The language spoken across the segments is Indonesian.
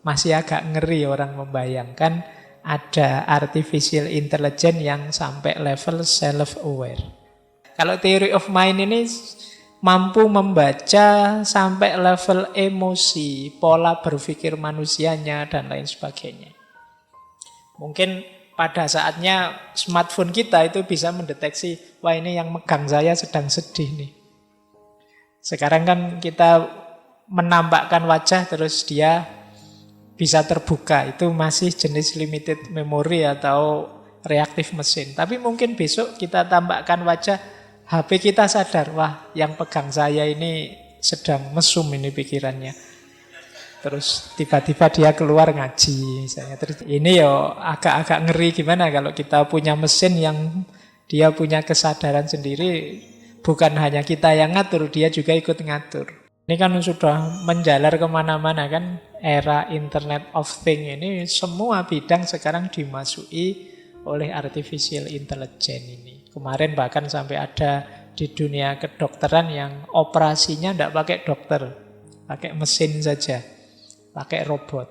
masih agak ngeri orang membayangkan ada artificial intelligence yang sampai level self-aware. Kalau theory of mind ini mampu membaca sampai level emosi, pola berpikir manusianya, dan lain sebagainya. Mungkin pada saatnya smartphone kita itu bisa mendeteksi, wah ini yang megang saya sedang sedih nih. Sekarang kan kita menampakkan wajah terus dia bisa terbuka. Itu masih jenis limited memory atau reaktif mesin. Tapi mungkin besok kita tampakkan wajah, HP kita sadar, wah yang pegang saya ini sedang mesum ini pikirannya. Terus tiba-tiba dia keluar ngaji misalnya. Terus ini yo agak-agak ngeri gimana kalau kita punya mesin yang dia punya kesadaran sendiri. Bukan hanya kita yang ngatur, dia juga ikut ngatur. Ini kan sudah menjalar kemana-mana kan, era Internet of Things ini semua bidang sekarang dimasuki oleh artificial intelligence ini. Kemarin bahkan sampai ada di dunia kedokteran yang operasinya tidak pakai dokter, pakai mesin saja, pakai robot.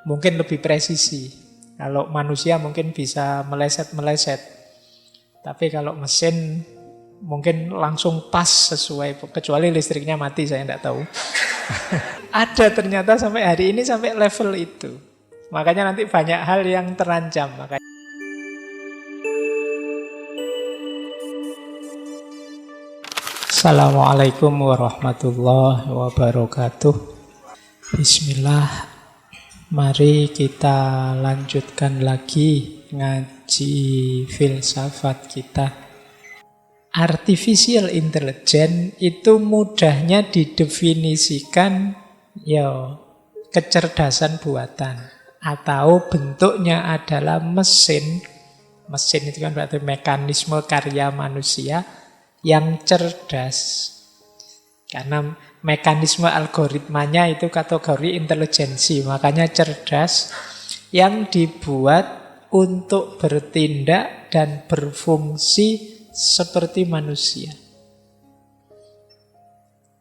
Mungkin lebih presisi. Kalau manusia mungkin bisa meleset-meleset. Tapi kalau mesin mungkin langsung pas sesuai, kecuali listriknya mati, saya tidak tahu. Ada ternyata sampai hari ini sampai level itu. Makanya nanti banyak hal yang terancam. Assalamualaikum warahmatullahi wabarakatuh. Bismillah. Mari kita lanjutkan lagi ngaji filsafat kita. Artificial intelligence itu mudahnya didefinisikan kecerdasan buatan atau bentuknya adalah mesin. Mesin itu kan berarti mekanisme karya manusia yang cerdas. Karena mekanisme algoritmanya itu kategori intelijensi, makanya cerdas, yang dibuat untuk bertindak dan berfungsi seperti manusia.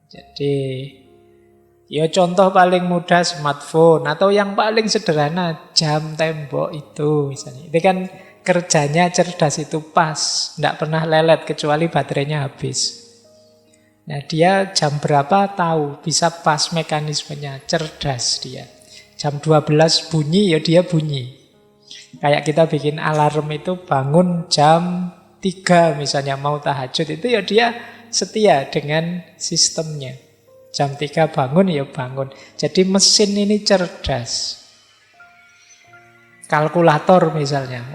Jadi, contoh paling mudah smartphone, atau yang paling sederhana jam tembok itu misalnya. Itu kan kerjanya cerdas, itu pas, tidak pernah lelet kecuali baterainya habis. Nah, dia jam berapa tahu, bisa pas mekanismenya, cerdas dia. Jam 12 bunyi, dia bunyi. Kayak kita bikin alarm itu bangun jam 3 misalnya mau tahajud, itu dia setia dengan sistemnya. Jam 3 bangun, bangun. Jadi mesin ini cerdas. Kalkulator misalnya.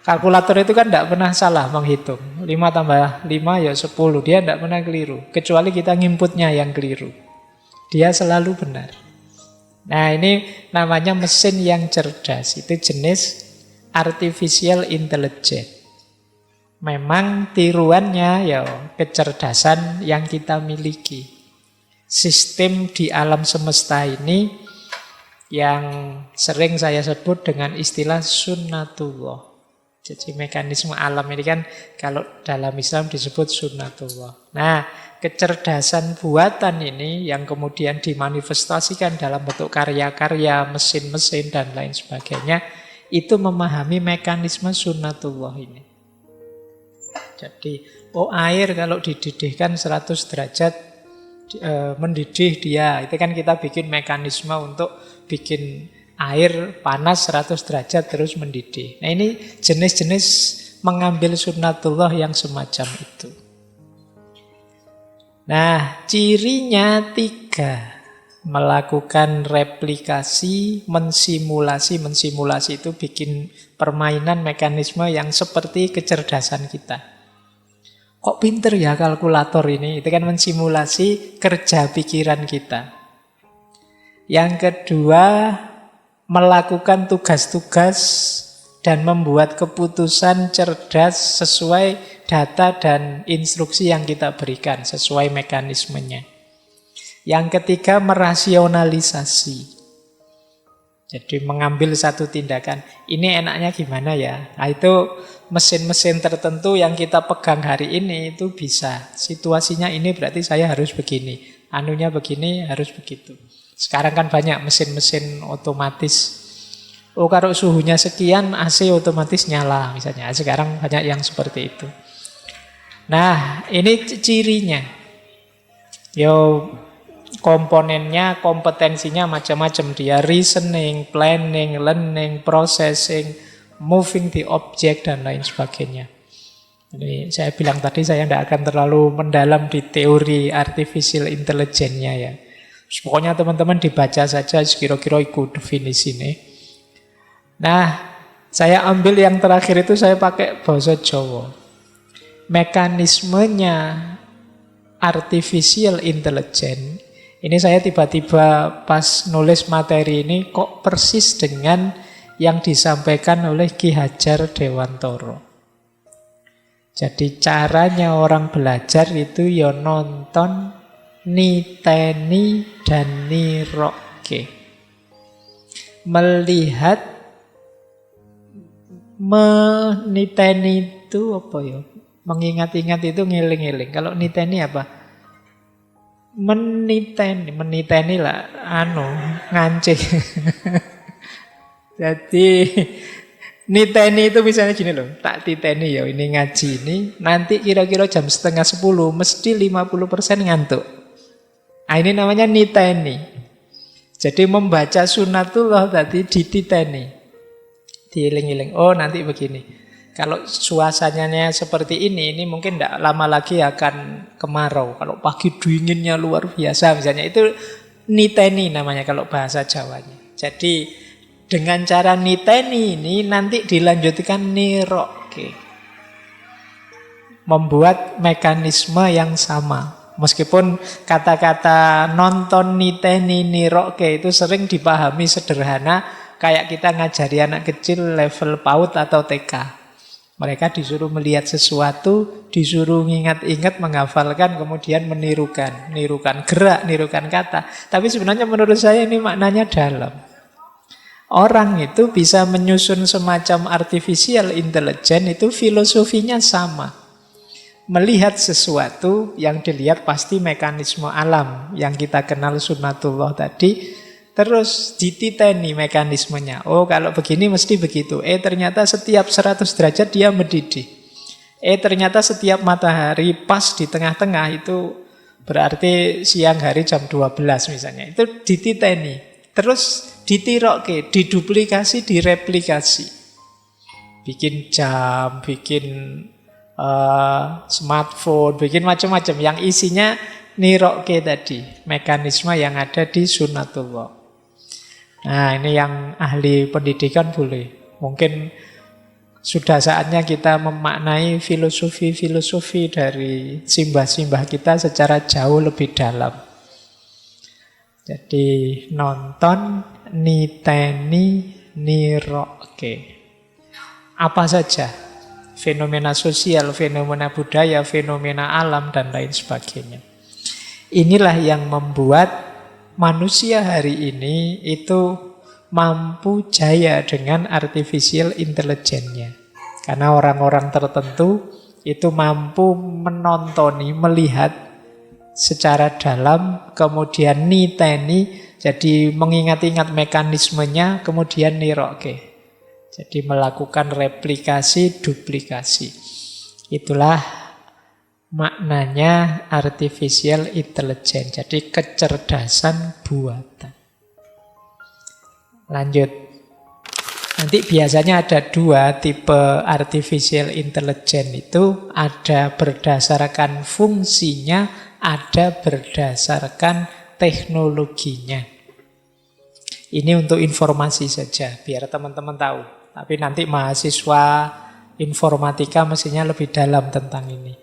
Kalkulator itu kan tidak pernah salah menghitung. 5 tambah 5 10. Dia tidak pernah keliru. Kecuali kita nginputnya yang keliru. Dia selalu benar. Nah, ini namanya mesin yang cerdas. Itu jenis artificial intelligence. Memang tiruannya kecerdasan yang kita miliki. Sistem di alam semesta ini yang sering saya sebut dengan istilah sunnatullah. Jadi mekanisme alam ini kan kalau dalam Islam disebut sunnatullah. Nah, kecerdasan buatan ini yang kemudian dimanifestasikan dalam bentuk karya-karya, mesin-mesin dan lain sebagainya, itu memahami mekanisme sunnatullah ini. Jadi, air kalau dididihkan 100 derajat mendidih dia. Itu kan kita bikin mekanisme untuk bikin air panas 100 derajat terus mendidih. Nah, ini jenis-jenis mengambil sunnatullah yang semacam itu. Nah, cirinya 3. Melakukan replikasi, mensimulasi. Mensimulasi itu bikin permainan mekanisme yang seperti kecerdasan kita. Kok pinter ya kalkulator ini? Itu kan mensimulasi kerja pikiran kita. Yang kedua, melakukan tugas-tugas dan membuat keputusan cerdas sesuai data dan instruksi yang kita berikan, sesuai mekanismenya. Yang ketiga, merasionalisasi. Jadi mengambil satu tindakan, ini enaknya gimana ya? Nah, itu mesin-mesin tertentu yang kita pegang hari ini itu bisa. Situasinya ini berarti saya harus begini. anunya begini, harus begitu. Sekarang kan banyak mesin-mesin otomatis. Oh, kalau suhunya sekian, AC otomatis nyala misalnya. Sekarang banyak yang seperti itu. Nah, ini cirinya. Yo, komponennya, kompetensinya macam-macam. Dia reasoning, planning, learning, processing, moving the object, dan lain sebagainya. Jadi saya bilang tadi saya tidak akan terlalu mendalam di teori artificial intelligence-nya ya. Pokoknya teman-teman dibaca saja kira-kira ikut definisi ini. Nah, saya ambil yang terakhir itu saya pakai bahasa Jawa. Mekanismenya artificial intelligence, ini saya tiba-tiba pas nulis materi ini kok persis dengan yang disampaikan oleh Ki Hajar Dewantara. Jadi caranya orang belajar itu ya nonton, niteni, dan nirokke. Melihat, meniteni itu apa ya? Mengingat-ingat itu ngiling-ngiling. Kalau niteni apa? Meniteni lah, ngancing. Jadi niteni itu misalnya gini loh, tak titeni ya ini ngaji ini, nanti kira-kira jam 9:30 mesti 50% ngantuk. Nah, ini namanya niteni. Jadi membaca sunatullah tadi dititeni, diiling-iling. Oh, nanti begini. Kalau suasananya seperti ini mungkin tidak lama lagi akan kemarau. Kalau pagi dinginnya luar biasa misalnya, itu niteni namanya kalau bahasa Jawanya. Jadi dengan cara niteni ini nanti dilanjutkan nirokke. Membuat mekanisme yang sama. Meskipun kata-kata nonton, niteni, nirokke itu sering dipahami sederhana, kayak kita ngajari anak kecil level PAUD atau TK. Mereka disuruh melihat sesuatu, disuruh ingat-ingat, menghafalkan, kemudian menirukan. Nirukan gerak, nirukan kata. Tapi sebenarnya menurut saya ini maknanya dalam. Orang itu bisa menyusun semacam artificial intelligence, itu filosofinya sama. Melihat sesuatu yang dilihat pasti mekanisme alam yang kita kenal sunatullah tadi, terus dititeni mekanismenya. Oh, kalau begini mesti begitu. Ternyata setiap 100 derajat dia mendidih. Ternyata setiap matahari pas di tengah-tengah itu berarti siang hari jam 12 misalnya. Itu dititeni. Terus ditirokke, diduplikasi, direplikasi. Bikin jam, bikin smartphone, bikin macam-macam. Yang isinya nirokke tadi, mekanisme yang ada di sunatullah. Nah, ini yang ahli pendidikan boleh. Mungkin sudah saatnya kita memaknai filosofi-filosofi dari simbah-simbah kita secara jauh lebih dalam. Jadi nonton, niteni, nirokke. Apa saja? Fenomena sosial, fenomena budaya, fenomena alam, dan lain sebagainya. Inilah yang membuat manusia hari ini itu mampu jaya dengan artificial intelligence-nya. Karena orang-orang tertentu itu mampu menontoni, melihat secara dalam, kemudian niteni, jadi mengingat-ingat mekanismenya, kemudian nirokke. Jadi melakukan replikasi, duplikasi. Itulah maknanya artificial intelligence. Jadi kecerdasan buatan. Lanjut. Nanti biasanya ada dua tipe artificial intelligence itu. Ada berdasarkan fungsinya, ada berdasarkan teknologinya. Ini untuk informasi saja, biar teman-teman tahu. Tapi nanti mahasiswa informatika mestinya lebih dalam tentang ini.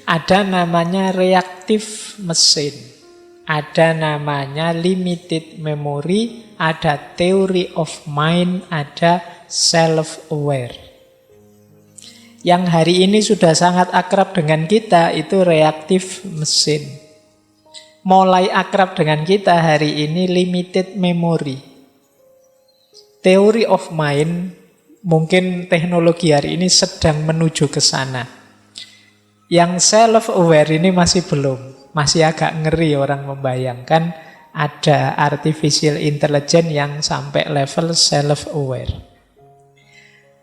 Ada namanya reactive mesin, ada namanya limited memory, ada theory of mind, ada self-aware. Yang hari ini sudah sangat akrab dengan kita itu reactive mesin. Mulai akrab dengan kita hari ini limited memory. Theory of mind, mungkin teknologi hari ini sedang menuju ke sana. Yang self-aware ini masih belum. masih agak ngeri orang membayangkan ada artificial intelligence yang sampai level self-aware.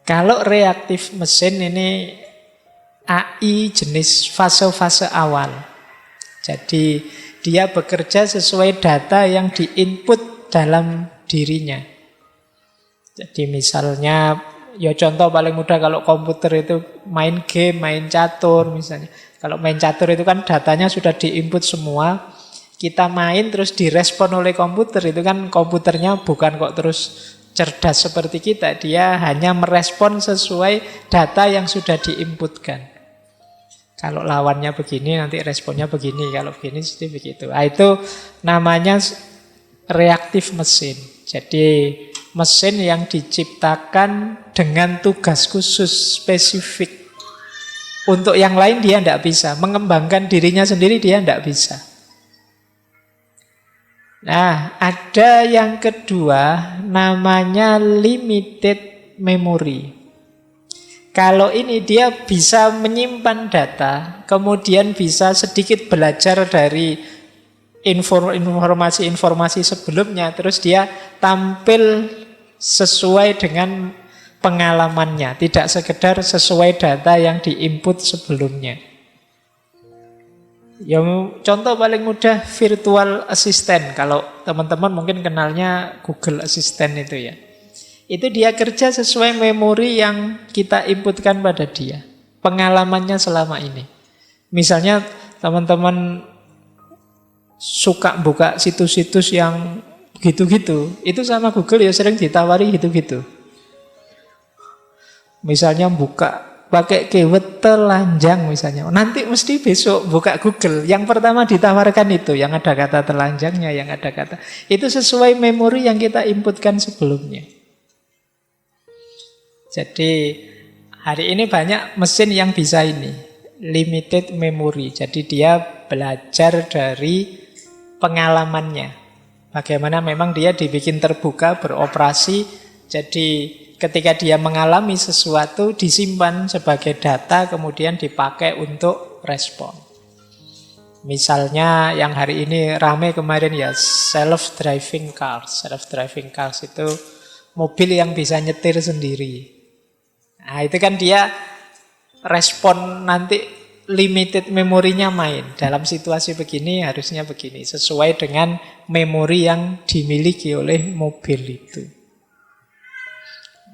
Kalau reaktif mesin ini AI jenis fase-fase awal. Jadi dia bekerja sesuai data yang diinput dalam dirinya. Jadi misalnya, ya contoh paling mudah kalau komputer itu main game, main catur misalnya. Kalau main catur itu kan datanya sudah diinput semua. Kita main terus direspon oleh komputer, itu kan komputernya bukan kok terus cerdas seperti kita. Dia hanya merespon sesuai data yang sudah diinputkan. Kalau lawannya begini, nanti responnya begini. Kalau begini, jadi begitu. Nah, itu namanya reaktif mesin. Jadi mesin yang diciptakan dengan tugas khusus, spesifik. Untuk yang lain dia tidak bisa. Mengembangkan dirinya sendiri dia tidak bisa. Nah, ada yang kedua namanya limited memory. Kalau ini dia bisa menyimpan data, kemudian bisa sedikit belajar dari informasi-informasi sebelumnya, terus dia tampil sesuai dengan pengalamannya, tidak sekedar sesuai data yang diinput sebelumnya. Ya, contoh paling mudah virtual assistant. Kalau teman-teman mungkin kenalnya Google Assistant itu ya. Itu dia kerja sesuai memori yang kita inputkan pada dia. Pengalamannya selama ini. Misalnya teman-teman suka buka situs-situs yang gitu-gitu. Itu sama Google ya sering ditawari gitu-gitu. Misalnya buka pakai keyword telanjang misalnya. Nanti mesti besok buka Google, yang pertama ditawarkan itu, yang ada kata telanjangnya, yang ada kata. Itu sesuai memori yang kita inputkan sebelumnya. Jadi hari ini banyak mesin yang bisa ini, limited memory. Jadi dia belajar dari pengalamannya. Bagaimana memang dia dibikin terbuka, beroperasi. Jadi ketika dia mengalami sesuatu, disimpan sebagai data, kemudian dipakai untuk respon. Misalnya yang hari ini rame kemarin ya, self-driving cars. Self-driving cars itu mobil yang bisa nyetir sendiri. Nah, itu kan dia respon nanti limited memorinya main. Dalam situasi begini harusnya begini, sesuai dengan memori yang dimiliki oleh mobil itu.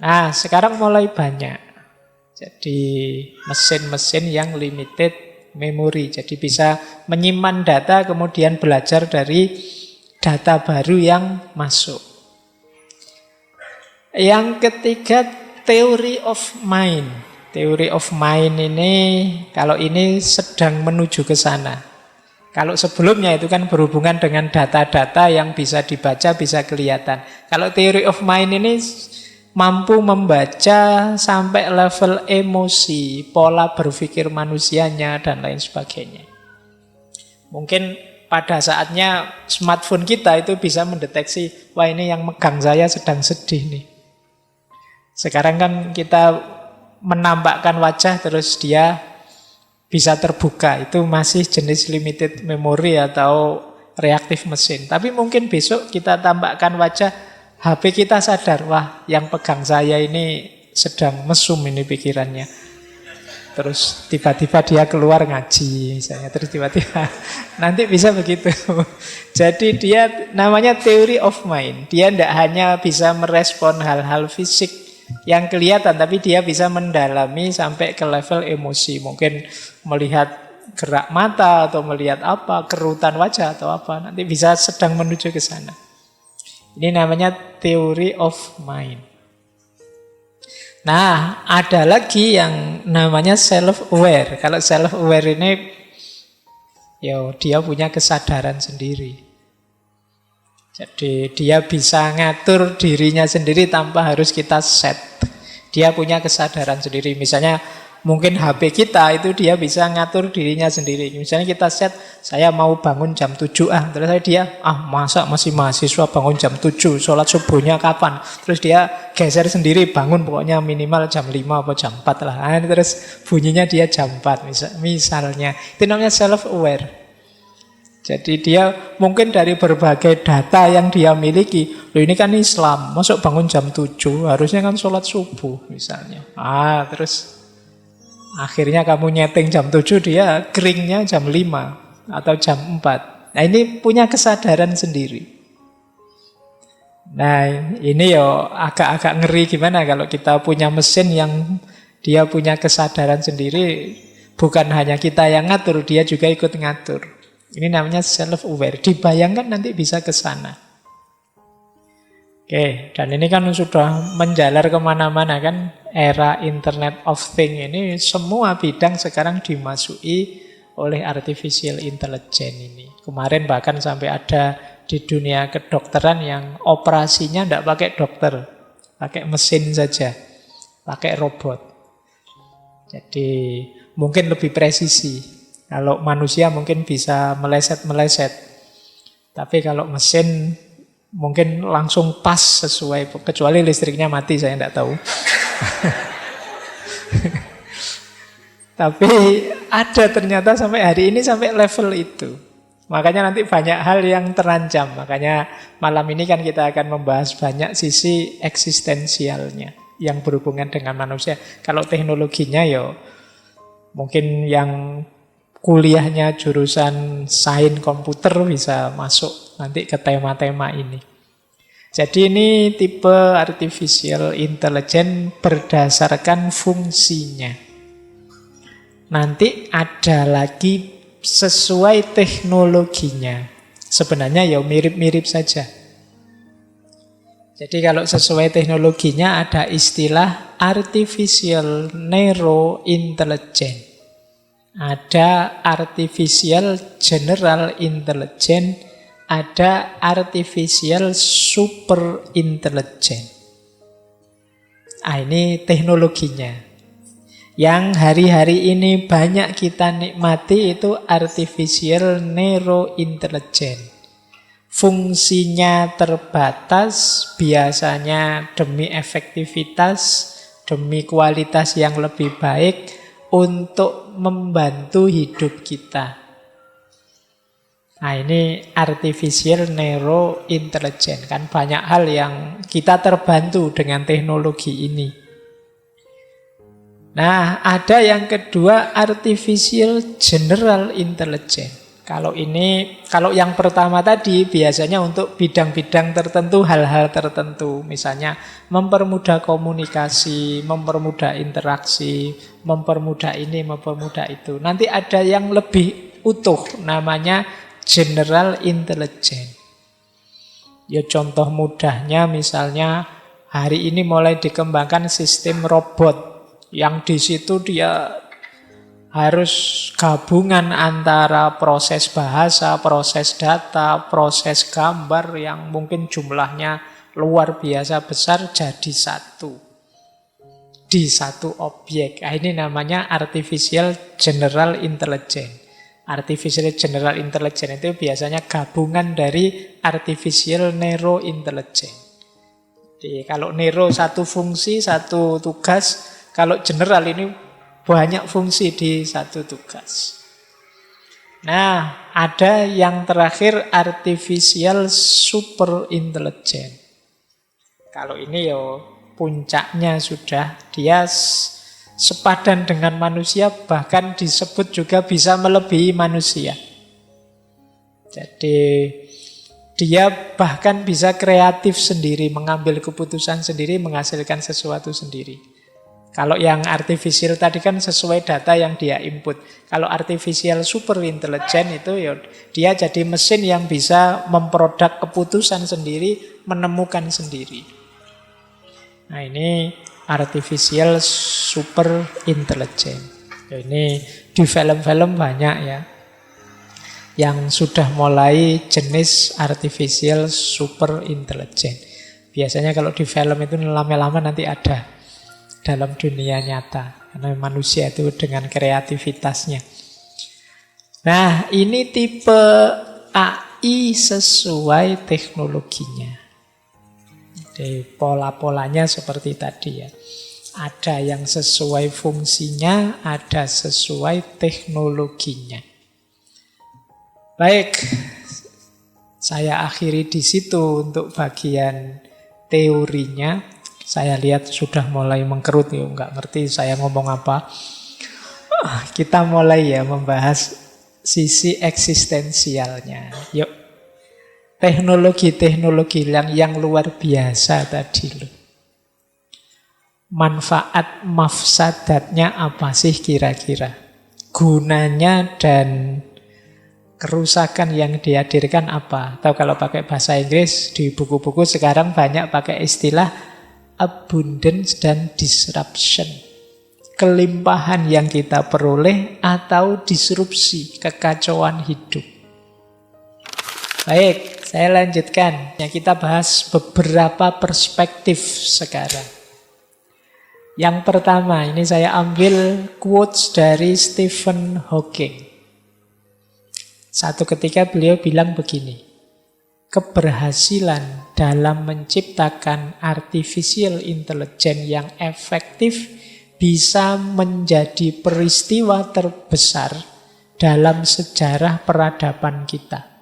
Nah, sekarang mulai banyak. Jadi mesin-mesin yang limited memory. Jadi bisa menyimpan data kemudian belajar dari data baru yang masuk. Yang ketiga, theory of mind. Theory of mind ini, kalau ini sedang menuju ke sana. Kalau sebelumnya itu kan berhubungan dengan data-data yang bisa dibaca, bisa kelihatan. Kalau theory of mind ini mampu membaca sampai level emosi, pola berpikir manusianya, dan lain sebagainya. Mungkin pada saatnya smartphone kita itu bisa mendeteksi, wah ini yang megang saya sedang sedih nih. Sekarang kan kita menampakkan wajah terus dia bisa terbuka. Itu masih jenis limited memory atau reaktif mesin. Tapi mungkin besok kita tampakkan wajah, HP kita sadar, wah yang pegang saya ini sedang mesum ini pikirannya. Terus tiba-tiba dia keluar ngaji misalnya. Terus tiba-tiba nanti bisa begitu. Jadi dia namanya theory of mind. Dia tidak hanya bisa merespon hal-hal fisik yang kelihatan, tapi dia bisa mendalami sampai ke level emosi. Mungkin melihat gerak mata atau melihat apa, kerutan wajah atau apa. Nanti bisa sedang menuju ke sana. Ini namanya theory of mind. Nah, ada lagi yang namanya self-aware. Kalau self-aware ini, ya dia punya kesadaran sendiri. Jadi dia bisa ngatur dirinya sendiri tanpa harus kita set. Dia punya kesadaran sendiri. Misalnya mungkin HP kita itu dia bisa ngatur dirinya sendiri. Misalnya kita set, saya mau bangun jam 7 terus dia, masa masih mahasiswa bangun jam 7, sholat subuhnya kapan? Terus dia geser sendiri, bangun pokoknya minimal jam 5 atau jam 4 lah. Terus bunyinya dia jam 4 misalnya. Itu namanya self-aware. Jadi dia mungkin dari berbagai data yang dia miliki, loh ini kan Islam, masuk bangun jam 7, harusnya kan sholat subuh misalnya. Terus akhirnya kamu nyeting jam 7, dia keringnya jam 5 atau jam 4. Nah ini punya kesadaran sendiri. Nah ini yo agak-agak ngeri gimana kalau kita punya mesin yang dia punya kesadaran sendiri, bukan hanya kita yang ngatur, dia juga ikut ngatur. Ini namanya self-aware. Dibayangkan nanti bisa ke sana. Oke, dan ini kan sudah menjalar kemana-mana kan. Era Internet of Things ini semua bidang sekarang dimasuki oleh artificial intelligence ini. Kemarin bahkan sampai ada di dunia kedokteran yang operasinya tidak pakai dokter, pakai mesin saja, pakai robot. Jadi mungkin lebih presisi. Kalau manusia mungkin bisa meleset-meleset. Tapi kalau mesin mungkin langsung pas sesuai. Kecuali listriknya mati, saya tidak tahu. Tapi ada ternyata sampai hari ini sampai level itu. Makanya nanti banyak hal yang terancam. Makanya malam ini kan kita akan membahas banyak sisi eksistensialnya yang berhubungan dengan manusia. Kalau teknologinya ya mungkin yang kuliahnya jurusan sains komputer bisa masuk nanti ke tema-tema ini. Jadi ini tipe artificial intelligence berdasarkan fungsinya. Nanti ada lagi sesuai teknologinya. Sebenarnya ya mirip-mirip saja. Jadi kalau sesuai teknologinya ada istilah artificial narrow intelligence. Ada artificial general intelligence, ada artificial super intelligence. Ini teknologinya. Yang hari-hari ini banyak kita nikmati itu artificial narrow intelligence. Fungsinya terbatas, biasanya demi efektivitas, demi kualitas yang lebih baik, untuk membantu hidup kita. Nah ini artificial narrow intelligence. Kan banyak hal yang kita terbantu dengan teknologi ini. Nah ada yang kedua artificial general intelligence. Kalau yang pertama tadi biasanya untuk bidang-bidang tertentu, hal-hal tertentu. Misalnya mempermudah komunikasi, mempermudah interaksi, mempermudah ini, mempermudah itu. Nanti ada yang lebih utuh, namanya general intelligence. Ya contoh mudahnya misalnya hari ini mulai dikembangkan sistem robot. Yang di situ dia harus gabungan antara proses bahasa, proses data, proses gambar yang mungkin jumlahnya luar biasa besar jadi satu. Di satu objek. Ini namanya artificial general intelligence. Artificial general intelligence itu biasanya gabungan dari artificial narrow intelligence. Jadi kalau narrow satu fungsi, satu tugas, kalau general ini banyak fungsi di satu tugas. Nah, ada yang terakhir artificial super intelligence. Kalau ini puncaknya sudah dia sepadan dengan manusia, bahkan disebut juga bisa melebihi manusia. Jadi dia bahkan bisa kreatif sendiri, mengambil keputusan sendiri, menghasilkan sesuatu sendiri. Kalau yang artificial tadi kan sesuai data yang dia input. Kalau artificial super intelligence itu dia jadi mesin yang bisa memproduk keputusan sendiri, menemukan sendiri. Nah ini artificial super intelligence. Ini di film-film banyak ya, yang sudah mulai jenis artificial super intelligence. Biasanya kalau di film itu lama-lama nanti ada dalam dunia nyata. Karena manusia itu dengan kreativitasnya. Nah, ini tipe AI sesuai teknologinya. Jadi pola-polanya seperti tadi ya. Ada yang sesuai fungsinya, ada sesuai teknologinya. Baik, saya akhiri di situ untuk bagian teorinya. Saya lihat sudah mulai mengkerut, ya nggak ngerti saya ngomong apa. Kita mulai ya membahas sisi eksistensialnya. Yuk, teknologi-teknologi yang luar biasa tadi loh. Manfaat mafsadatnya apa sih kira-kira? Gunanya dan kerusakan yang dihadirkan apa? Atau kalau pakai bahasa Inggris di buku-buku sekarang banyak pakai istilah abundance dan disruption. Kelimpahan yang kita peroleh atau disrupsi, kekacauan hidup. Baik, saya lanjutkan. Ya, kita bahas beberapa perspektif sekarang. Yang pertama, ini saya ambil quotes dari Stephen Hawking. Satu ketika beliau bilang begini, keberhasilan dalam menciptakan artificial intelligence yang efektif bisa menjadi peristiwa terbesar dalam sejarah peradaban kita.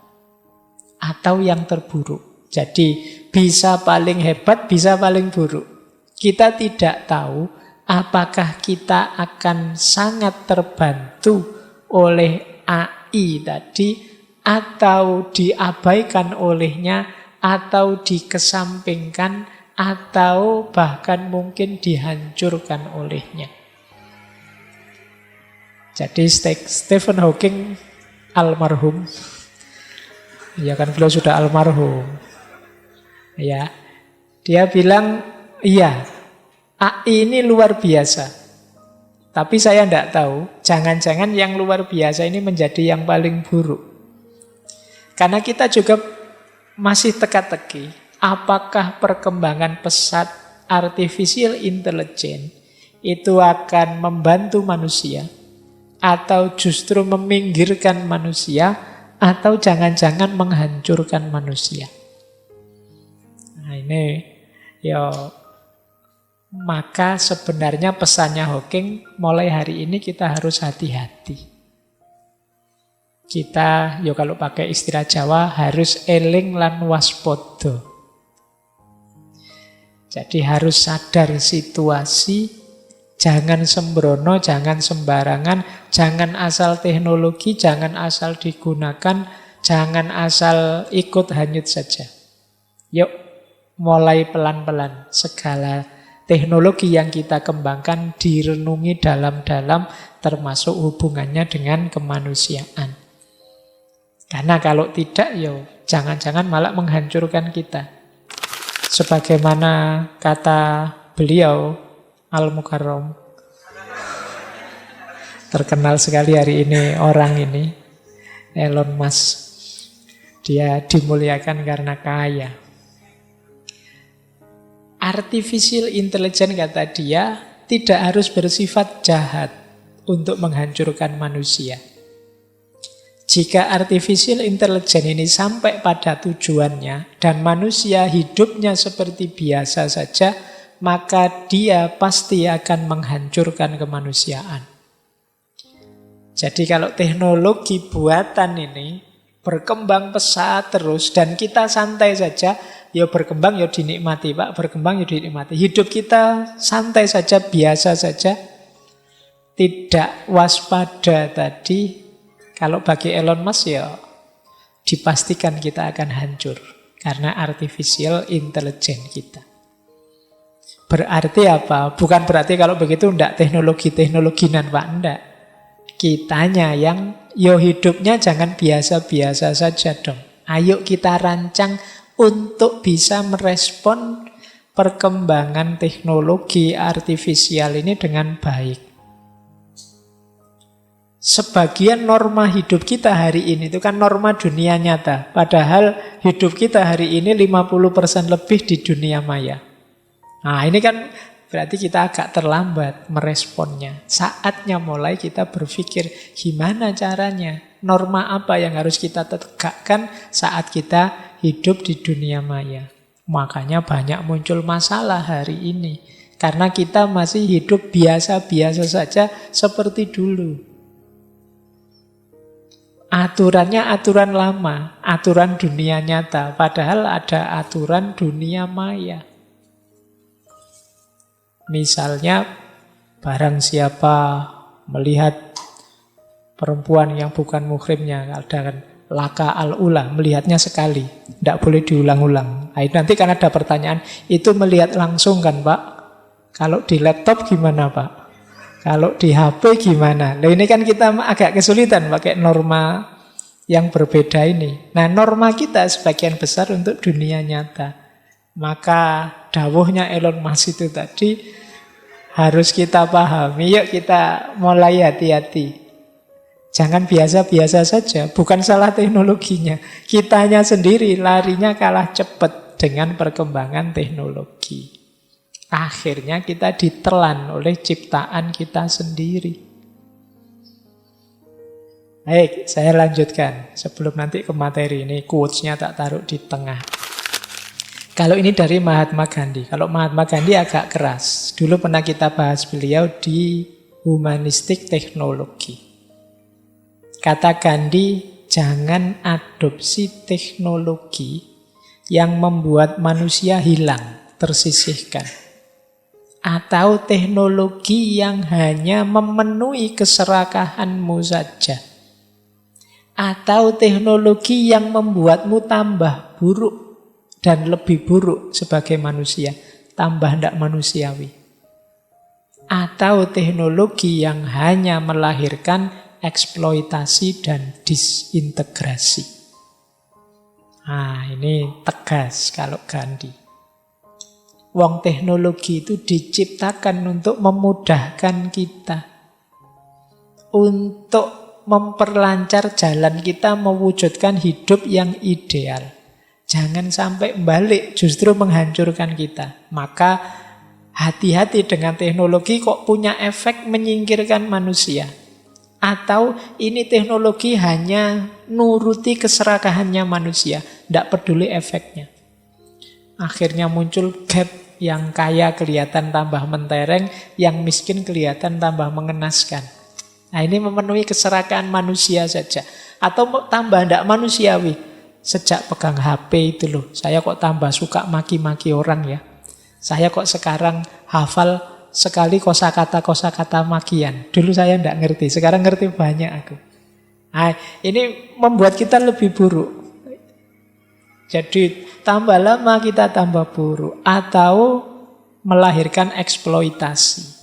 Atau yang terburuk. Jadi bisa paling hebat, bisa paling buruk. Kita tidak tahu apakah kita akan sangat terbantu oleh AI tadi, atau diabaikan olehnya, atau dikesampingkan, atau bahkan mungkin dihancurkan olehnya. Jadi Stephen Hawking almarhum, ya kan beliau sudah almarhum, ya, dia bilang, iya, AI ini luar biasa, tapi saya tidak tahu, jangan-jangan yang luar biasa ini menjadi yang paling buruk. Karena kita juga masih teka-teki, apakah perkembangan pesat artificial intelligence itu akan membantu manusia, atau justru meminggirkan manusia, atau jangan-jangan menghancurkan manusia. Nah ini, ya, maka sebenarnya pesannya Hawking, mulai hari ini kita harus hati-hati. Kita, ya kalau pakai istilah Jawa, harus eling lan waspodo. Jadi harus sadar situasi, jangan sembrono, jangan sembarangan, jangan asal teknologi, jangan asal digunakan, jangan asal ikut hanyut saja. Yuk, mulai pelan-pelan. Segala teknologi yang kita kembangkan direnungi dalam-dalam, termasuk hubungannya dengan kemanusiaan. Karena kalau tidak, yo jangan-jangan malah menghancurkan kita. Sebagaimana kata beliau, Al-Mukarram, terkenal sekali hari ini orang ini, Elon Musk. Dia dimuliakan karena kaya. Artificial intelligence, kata dia, tidak harus bersifat jahat untuk menghancurkan manusia. Jika artificial intelligence ini sampai pada tujuannya dan manusia hidupnya seperti biasa saja, maka dia pasti akan menghancurkan kemanusiaan. Jadi kalau teknologi buatan ini berkembang pesat terus dan kita santai saja, ya berkembang ya dinikmati Pak, berkembang ya dinikmati. Hidup kita santai saja, biasa saja, tidak waspada tadi. Kalau bagi Elon Musk ya dipastikan kita akan hancur karena artificial intelligence kita. Berarti apa? Bukan berarti kalau begitu ndak teknologi-teknologinan Pak, ndak. Kitanya yang yo hidupnya jangan biasa-biasa saja dong. Ayo kita rancang untuk bisa merespon perkembangan teknologi artifisial ini dengan baik. Sebagian norma hidup kita hari ini itu kan norma dunia nyata. Padahal hidup kita hari ini 50% lebih di dunia maya. Nah ini kan berarti kita agak terlambat meresponnya. Saatnya mulai kita berpikir gimana caranya, norma apa yang harus kita tegakkan saat kita hidup di dunia maya. Makanya banyak muncul masalah hari ini. Karena kita masih hidup biasa-biasa saja seperti dulu. aturannya aturan lama, aturan dunia nyata, padahal ada aturan dunia maya. Misalnya, barang siapa melihat perempuan yang bukan muhrimnya, ada kan laka al-ula, melihatnya sekali, tidak boleh diulang-ulang. Nah, nanti kan ada pertanyaan, itu melihat langsung kan Pak? Kalau di laptop gimana Pak? Kalau di HP gimana? Nah ini kan kita agak kesulitan pakai norma yang berbeda ini. Nah norma kita sebagian besar untuk dunia nyata. Maka dawuhnya Elon Musk itu tadi harus kita pahami. Yuk kita mulai hati-hati. Jangan biasa-biasa saja. Bukan salah teknologinya. Kitanya sendiri larinya kalah cepat dengan perkembangan teknologi. Akhirnya kita ditelan oleh ciptaan kita sendiri. Baik, saya lanjutkan. Sebelum nanti ke materi ini, quotes-nya tak taruh di tengah. Kalau ini dari Mahatma Gandhi. Kalau Mahatma Gandhi agak keras. Dulu pernah kita bahas beliau di Humanistik Teknologi. Kata Gandhi, jangan adopsi teknologi yang membuat manusia hilang, tersisihkan. Atau teknologi yang hanya memenuhi keserakahanmu saja. Atau teknologi yang membuatmu tambah buruk dan lebih buruk sebagai manusia. Tambah tidak manusiawi. Atau teknologi yang hanya melahirkan eksploitasi dan disintegrasi. Nah, ini tegas kalau Gandhi. Wong teknologi itu diciptakan untuk memudahkan kita. Untuk memperlancar jalan kita mewujudkan hidup yang ideal. Jangan sampai balik justru menghancurkan kita. Maka hati-hati dengan teknologi kok punya efek menyingkirkan manusia. Atau ini teknologi hanya nuruti keserakahannya manusia. Tidak peduli efeknya. Akhirnya muncul gap. Yang kaya kelihatan tambah mentereng, yang miskin kelihatan tambah mengenaskan. Nah ini memenuhi keserakahan manusia saja. Atau tambah tidak manusiawi. Sejak pegang HP itu loh, saya kok tambah suka maki-maki orang ya. Saya kok sekarang hafal sekali kosakata makian. Dulu saya tidak ngerti, sekarang ngerti banyak aku. Nah, ini membuat kita lebih buruk. Jadi tambah lama kita tambah buruk. Atau melahirkan eksploitasi.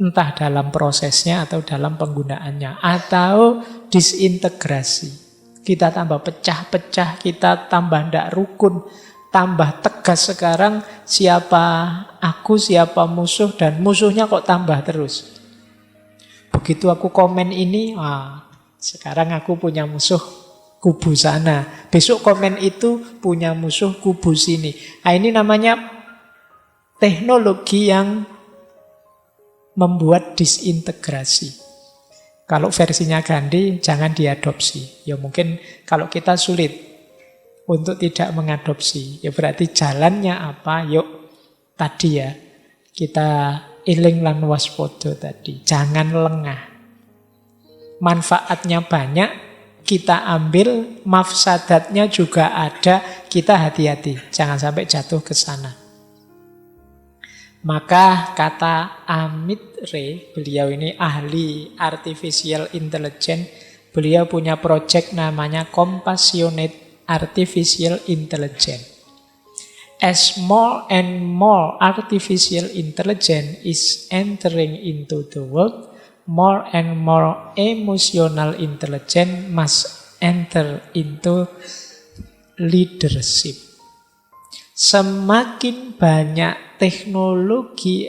Entah dalam prosesnya atau dalam penggunaannya. Atau disintegrasi. Kita tambah pecah-pecah, kita tambah tidak rukun. Tambah tegas sekarang siapa aku, siapa musuh. Dan musuhnya kok tambah terus. Begitu aku komen ini, sekarang aku punya musuh kubu sana. Besok komen itu punya musuh kubu sini. Nah, ini namanya teknologi yang membuat disintegrasi. Kalau versinya Gandhi, jangan diadopsi. Ya mungkin kalau kita sulit untuk tidak mengadopsi, ya berarti jalannya apa? Yuk, tadi ya, kita eling lan waspada tadi. Jangan lengah. Manfaatnya banyak, kita ambil, mafsadatnya juga ada, kita hati-hati. Jangan sampai jatuh ke sana. Maka kata Amit Ray, beliau ini ahli artificial intelligence, beliau punya project namanya Compassionate Artificial Intelligence. As more and more artificial intelligence is entering into the world, more and more emotional intelligence must enter into leadership. Semakin banyak teknologi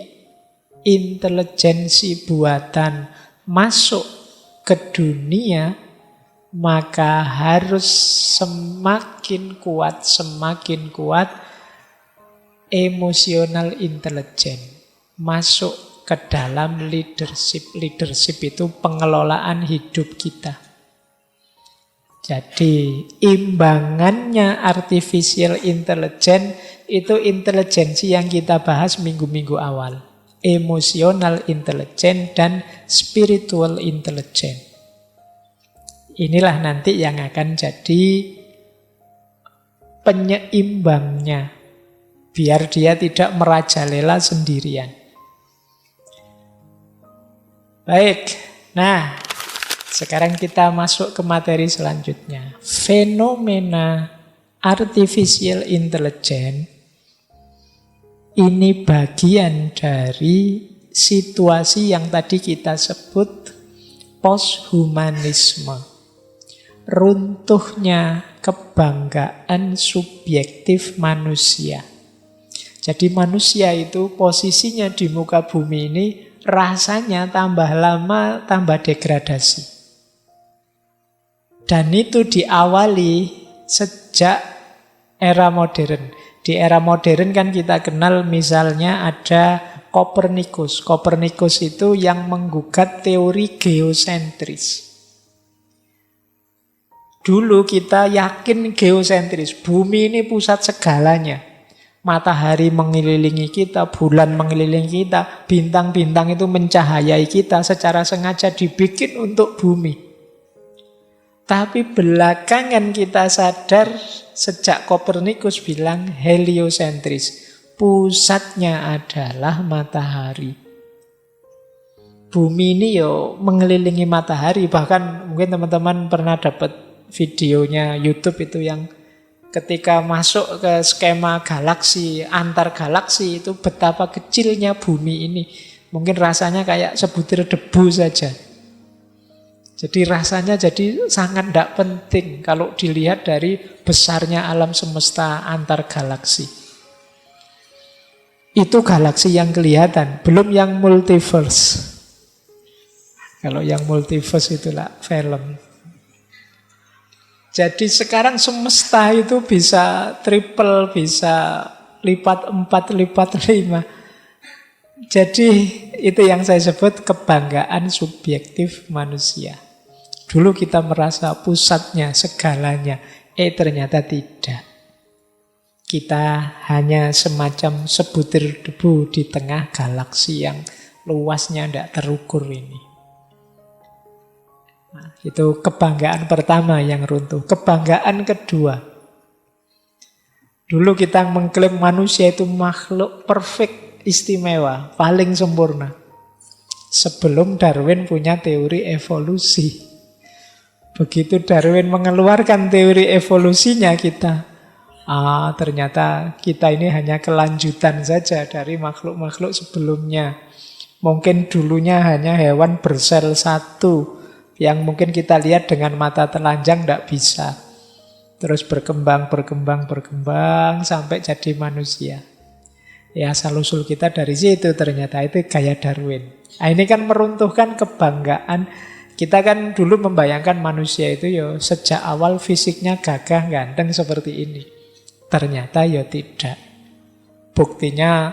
intelijensi buatan masuk ke dunia, maka harus semakin kuat emotional intelligence masuk ke dalam leadership. Leadership itu pengelolaan hidup kita. Jadi imbangannya artificial intelligence itu intelijensi yang kita bahas minggu-minggu awal. Emotional intelligence dan spiritual intelligence. Inilah nanti yang akan jadi penyeimbangnya, biar dia tidak merajalela sendirian. Baik, nah sekarang kita masuk ke materi selanjutnya. Fenomena artificial intelligence ini bagian dari situasi yang tadi kita sebut posthumanisme. Runtuhnya kebanggaan subjektif manusia. Jadi manusia itu posisinya di muka bumi ini rasanya tambah lama tambah degradasi. Dan itu diawali sejak era modern. Di era modern kan kita kenal misalnya ada Kopernikus. Kopernikus itu yang menggugat teori geosentris. Dulu kita yakin geosentris, bumi ini pusat segalanya. Matahari mengelilingi kita, bulan mengelilingi kita, bintang-bintang itu mencahayai kita, secara sengaja dibikin untuk bumi. Tapi belakangan kita sadar sejak Kopernikus bilang heliosentris. Pusatnya adalah matahari. Bumi ini mengelilingi matahari. Bahkan mungkin teman-teman pernah dapat videonya YouTube itu yang ketika masuk ke skema galaksi, antar galaksi itu betapa kecilnya bumi ini. Mungkin rasanya kayak sebutir debu saja. Jadi rasanya jadi sangat tidak penting kalau dilihat dari besarnya alam semesta antar galaksi. Itu galaksi yang kelihatan, belum yang multiverse. Kalau yang multiverse itulah film. Jadi sekarang semesta itu bisa triple, bisa lipat 4, lipat 5. Jadi itu yang saya sebut kebanggaan subjektif manusia. Dulu kita merasa pusatnya, segalanya. Ternyata tidak. Kita hanya semacam sebutir debu di tengah galaksi yang luasnya tidak terukur ini. Nah, itu kebanggaan pertama yang runtuh. Kebanggaan kedua. Dulu kita mengklaim manusia itu makhluk perfect, istimewa, paling sempurna. Sebelum Darwin punya teori evolusi. Begitu Darwin mengeluarkan teori evolusinya ternyata kita ini hanya kelanjutan saja dari makhluk-makhluk sebelumnya. Mungkin dulunya hanya hewan bersel satu, yang mungkin kita lihat dengan mata telanjang tidak bisa. Terus berkembang sampai jadi manusia. Ya asal-usul kita dari situ ternyata, itu gaya Darwin. Nah, ini kan meruntuhkan kebanggaan. Kita kan dulu membayangkan manusia itu sejak awal fisiknya gagah, ganteng seperti ini. Ternyata tidak. Buktinya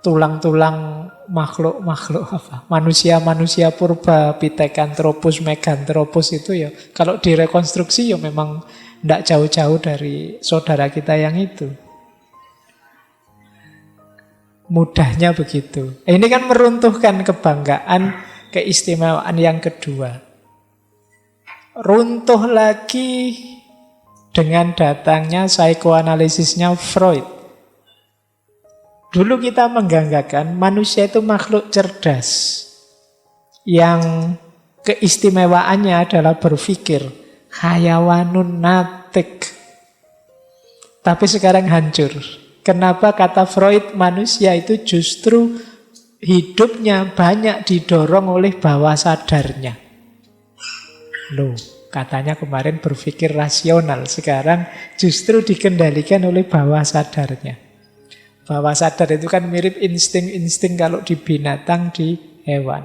tulang-tulang makhluk-makhluk manusia-manusia purba, Pithecanthropus, Meganthropus itu kalau direkonstruksi memang tidak jauh-jauh dari saudara kita yang itu. Mudahnya begitu. Ini kan meruntuhkan kebanggaan, keistimewaan yang kedua. Runtuh lagi dengan datangnya psikoanalisisnya Freud. Dulu kita mengganggakan manusia itu makhluk cerdas yang keistimewaannya adalah berpikir, hayawanun natik. Tapi sekarang hancur. Kenapa kata Freud manusia itu justru hidupnya banyak didorong oleh bawah sadarnya. Loh, katanya kemarin berpikir rasional, sekarang justru dikendalikan oleh bawah sadarnya. Bawah sadar itu kan mirip insting-insting kalau di binatang, di hewan.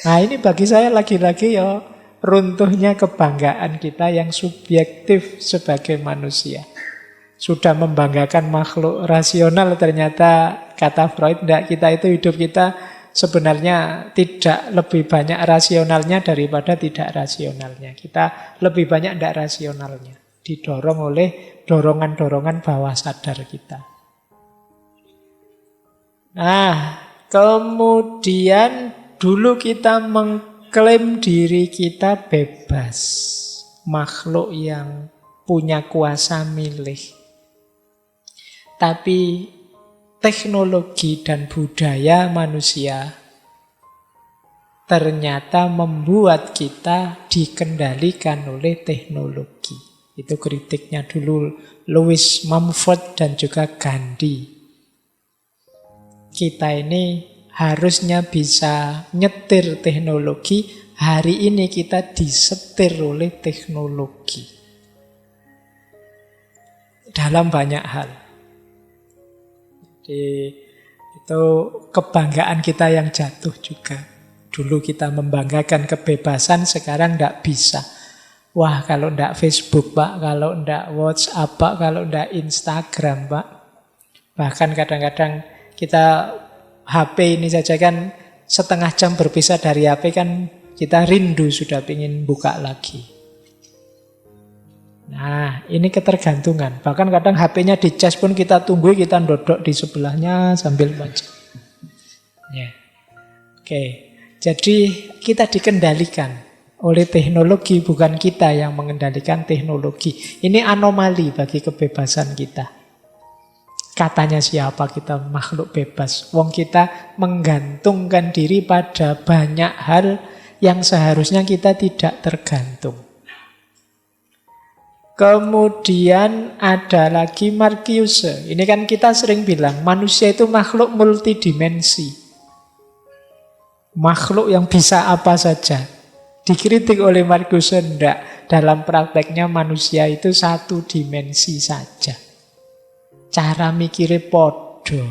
Nah ini bagi saya lagi-lagi runtuhnya kebanggaan kita yang subjektif sebagai manusia. Sudah membanggakan makhluk rasional, ternyata kata Freud, tidak, kita itu hidup kita sebenarnya tidak lebih banyak rasionalnya daripada tidak rasionalnya. Kita lebih banyak tidak rasionalnya. Didorong oleh dorongan-dorongan bawah sadar kita. Nah, kemudian dulu kita mengklaim diri kita bebas. makhluk yang punya kuasa milih. Tapi teknologi dan budaya manusia ternyata membuat kita dikendalikan oleh teknologi. Itu kritiknya dulu Lewis Mumford dan juga Gandhi. Kita ini harusnya bisa nyetir teknologi, hari ini kita disetir oleh teknologi. Dalam banyak hal. Jadi itu kebanggaan kita yang jatuh juga. Dulu kita membanggakan kebebasan, sekarang tidak bisa. Wah, kalau tidak Facebook, Pak, kalau tidak WhatsApp, Pak, kalau tidak Instagram, Pak. Bahkan kadang-kadang kita HP ini saja kan setengah jam berpisah dari HP kan kita rindu sudah ingin buka lagi. Nah, ini ketergantungan. Bahkan kadang HP-nya dicas pun kita tunggu, kita dodok di sebelahnya sambil baca. Ya. Oke. Jadi kita dikendalikan oleh teknologi, bukan kita yang mengendalikan teknologi. Ini anomali bagi kebebasan kita. Katanya siapa kita makhluk bebas? Wong kita menggantungkan diri pada banyak hal yang seharusnya kita tidak tergantung. Kemudian ada lagi Marcuse. Ini kan kita sering bilang manusia itu makhluk multidimensi. Makhluk yang bisa apa saja. Dikritik oleh Marcuse, enggak. Dalam prakteknya manusia itu satu dimensi saja. Cara mikirnya podo.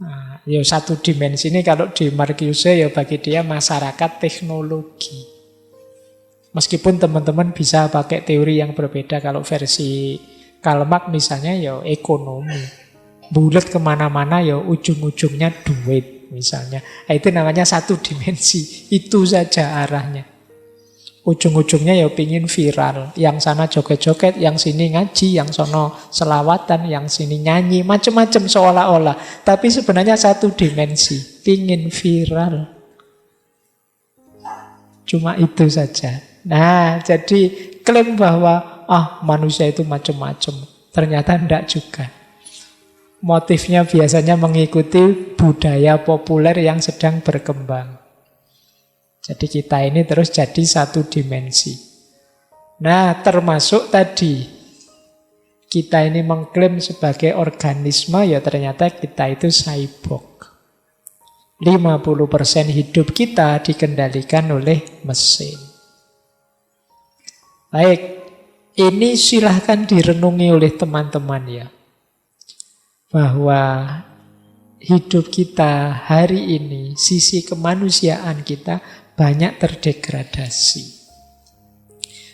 Nah, ya satu dimensi ini kalau di Marcuse ya bagi dia masyarakat teknologi. Meskipun teman-teman bisa pakai teori yang berbeda. Kalau versi Karl Marx misalnya ya ekonomi. Bulat kemana-mana ya ujung-ujungnya duit. Misalnya, itu namanya satu dimensi. Itu saja arahnya. Ujung-ujungnya ya pingin viral. Yang sana joget-joget, yang sini ngaji, yang sono selawatan, yang sini nyanyi, macam-macam seolah-olah. Tapi sebenarnya satu dimensi, pingin viral. Cuma itu saja. Nah, jadi klaim bahwa manusia itu macam-macam. Ternyata enggak juga. Motifnya biasanya mengikuti budaya populer yang sedang berkembang. Jadi kita ini terus jadi satu dimensi. Nah, termasuk tadi kita ini mengklaim sebagai organisme, ya ternyata kita itu cyborg. 50% hidup kita dikendalikan oleh mesin. Baik, ini silahkan direnungi oleh teman-teman ya. Bahwa hidup kita hari ini, sisi kemanusiaan kita banyak terdegradasi.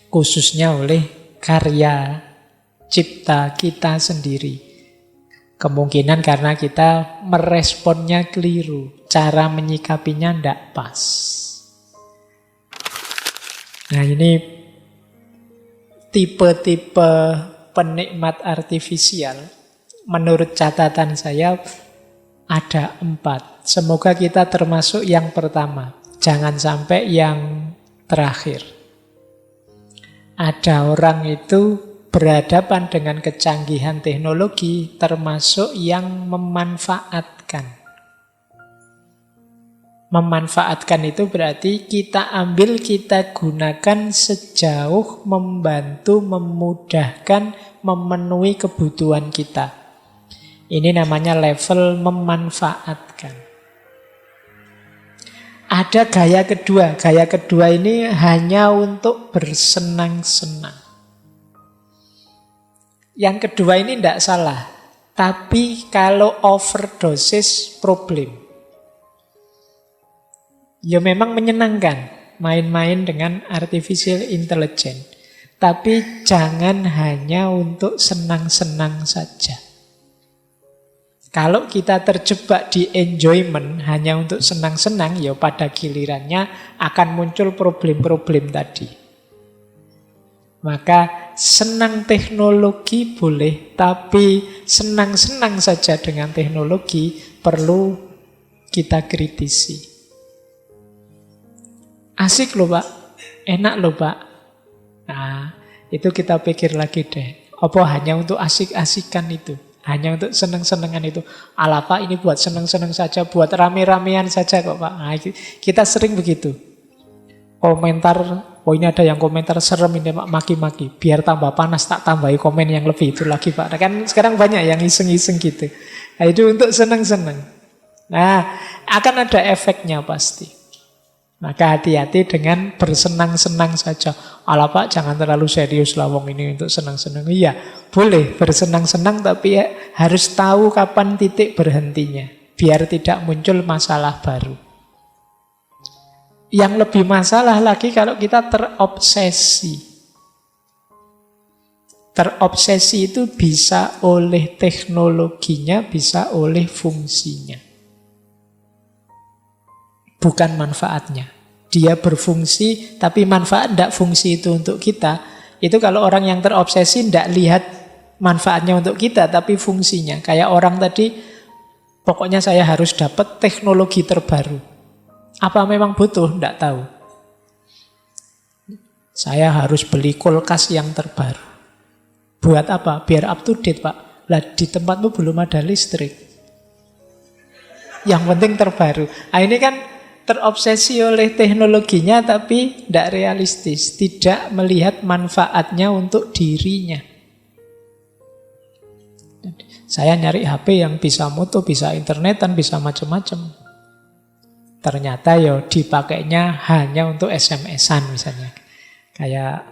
Khususnya oleh karya cipta kita sendiri. Kemungkinan karena kita meresponnya keliru, cara menyikapinya tidak pas. Nah, ini tipe-tipe penikmat artifisial. Menurut catatan saya ada 4. Semoga kita termasuk yang pertama. Jangan sampai yang terakhir. Ada orang itu berhadapan dengan kecanggihan teknologi termasuk yang memanfaatkan. Memanfaatkan itu berarti kita ambil, kita gunakan sejauh membantu, memudahkan, memenuhi kebutuhan kita. Ini namanya level memanfaatkan. Ada gaya kedua. Gaya kedua ini hanya untuk bersenang-senang. Yang kedua ini tidak salah. Tapi kalau overdosis problem. Ya memang menyenangkan main-main dengan artificial intelligence. Tapi jangan hanya untuk senang-senang saja. Kalau kita terjebak di enjoyment hanya untuk senang-senang, ya pada gilirannya akan muncul problem-problem tadi. Maka senang teknologi boleh, tapi senang-senang saja dengan teknologi perlu kita kritisi. Asik loh Pak, enak loh Pak. Nah, itu kita pikir lagi deh. Apa hanya untuk asik-asikan itu? Hanya untuk seneng-senengan itu? Alah Pak, ini buat seneng-seneng saja, buat rame-ramean saja kok Pak. Nah, kita sering begitu. Komentar, oh ini ada yang komentar serem ini Pak, maki-maki. Biar tambah panas, tak tambahi komen yang lebih itu lagi Pak. Nah, kan sekarang banyak yang iseng-iseng gitu. Nah, itu untuk seneng-seneng. Nah, akan ada efeknya pasti. Maka hati-hati dengan bersenang-senang saja. Alah Pak, jangan terlalu serius lah wong ini untuk senang-senang. Iya, boleh bersenang-senang tapi ya, harus tahu kapan titik berhentinya. Biar tidak muncul masalah baru. Yang lebih masalah lagi kalau kita terobsesi. Terobsesi itu bisa oleh teknologinya, bisa oleh fungsinya. Bukan manfaatnya. Dia berfungsi, tapi manfaat tidak fungsi itu untuk kita. Itu kalau orang yang terobsesi tidak lihat manfaatnya untuk kita, tapi fungsinya. Kayak orang tadi, pokoknya saya harus dapat teknologi terbaru. Apa memang butuh? Tidak tahu. Saya harus beli kulkas yang terbaru. Buat apa? Biar up to date Pak. Lah di tempatmu belum ada listrik. Yang penting terbaru. Nah, ini kan terobsesi oleh teknologinya tapi tidak realistis, tidak melihat manfaatnya untuk dirinya. Saya nyari HP yang bisa moto, bisa internetan, bisa macam-macam. Ternyata ya dipakainya hanya untuk SMS-an misalnya. Kayak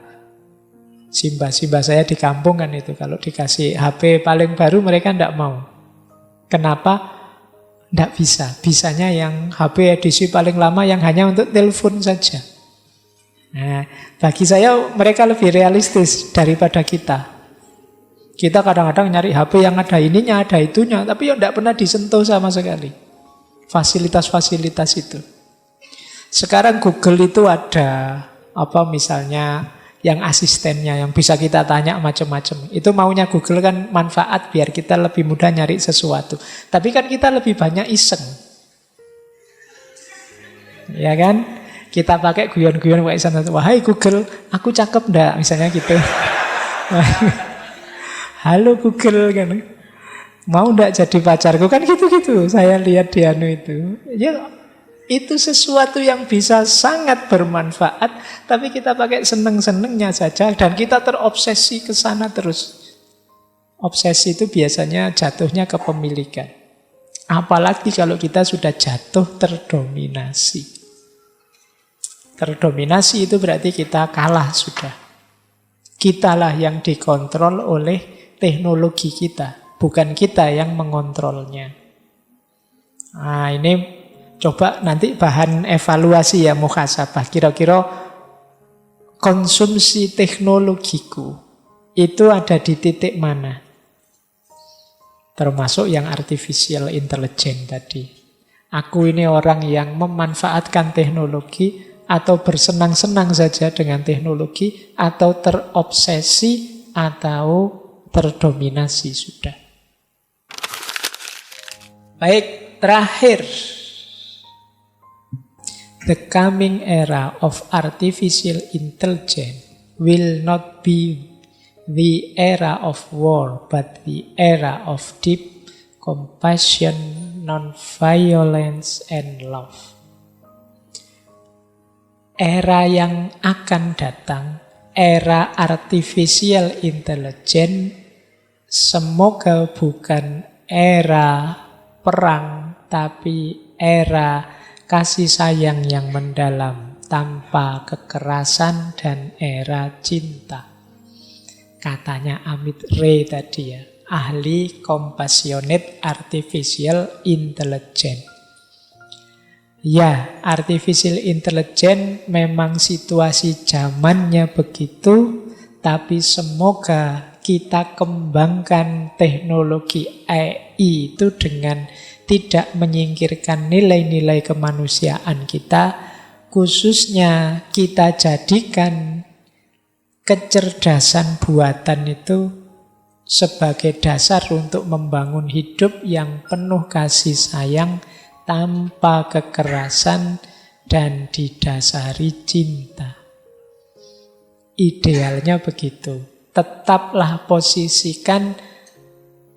Simba saya di kampung kan itu, kalau dikasih HP paling baru mereka tidak mau. Kenapa? Tidak bisa. Bisanya yang HP edisi paling lama yang hanya untuk telepon saja. Nah, bagi saya mereka lebih realistis daripada kita. Kita kadang-kadang nyari HP yang ada ininya, ada itunya, tapi ya tidak pernah disentuh sama sekali. Fasilitas-fasilitas itu. Sekarang Google itu ada apa misalnya yang asistennya yang bisa kita tanya macam-macam. Itu maunya Google kan manfaat biar kita lebih mudah nyari sesuatu. Tapi kan kita lebih banyak iseng. Ya kan? Kita pakai guyon-guyon pakai sana. Wahai Google, aku cakep ndak? Misalnya gitu. Halo Google kan. Mau ndak jadi pacarku? Kan gitu-gitu. Saya lihat di anu itu. Ya itu sesuatu yang bisa sangat bermanfaat, tapi kita pakai seneng-senengnya saja, dan kita terobsesi ke sana terus. Obsesi itu biasanya jatuhnya ke pemilikan. Apalagi kalau kita sudah jatuh terdominasi. Terdominasi itu berarti kita kalah sudah. Kitalah yang dikontrol oleh teknologi kita, bukan kita yang mengontrolnya. Nah, ini coba nanti bahan evaluasi ya, muhasabah. Kira-kira konsumsi teknologiku itu ada di titik mana? Termasuk yang artificial intelligence tadi. Aku ini orang yang memanfaatkan teknologi atau bersenang-senang saja dengan teknologi, atau terobsesi atau terdominasi sudah. Baik, terakhir. The coming era of artificial intelligence will not be the era of war, but the era of deep compassion, non-violence, and love. Era yang akan datang, era artificial intelligence, semoga bukan era perang, tapi era kasih sayang yang mendalam tanpa kekerasan dan era cinta. Katanya Amit Ray tadi ya, ahli compassionate artificial intelligence. Ya, artificial intelligence memang situasi zamannya begitu, tapi semoga kita kembangkan teknologi AI itu dengan tidak menyingkirkan nilai-nilai kemanusiaan kita, khususnya kita jadikan kecerdasan buatan itu sebagai dasar untuk membangun hidup yang penuh kasih sayang, tanpa kekerasan, dan didasari cinta. Idealnya begitu. Tetaplah posisikan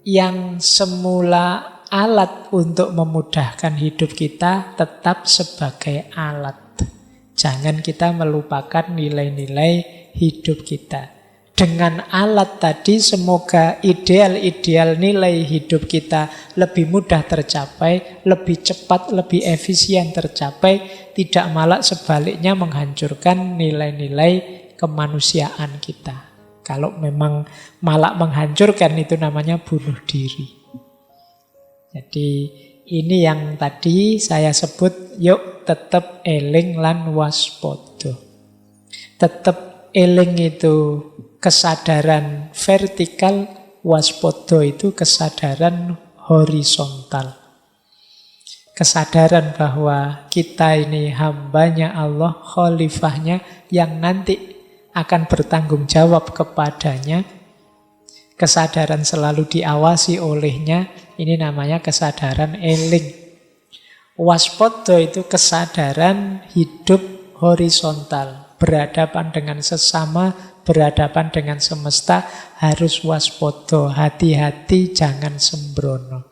yang semula alat untuk memudahkan hidup kita tetap sebagai alat. Jangan kita melupakan nilai-nilai hidup kita. Dengan alat tadi semoga ideal-ideal nilai hidup kita lebih mudah tercapai, lebih cepat, lebih efisien tercapai, tidak malah sebaliknya menghancurkan nilai-nilai kemanusiaan kita. Kalau memang malah menghancurkan itu namanya bunuh diri. Jadi ini yang tadi saya sebut, yuk tetap eling lan waspada. Tetap eling itu kesadaran vertikal, waspada itu kesadaran horizontal. Kesadaran bahwa kita ini hambanya Allah, khalifahnya yang nanti akan bertanggung jawab kepadanya. Kesadaran selalu diawasi olehnya, ini namanya kesadaran eling. Waspada itu kesadaran hidup horizontal, berhadapan dengan sesama, berhadapan dengan semesta, harus waspada, hati-hati jangan sembrono.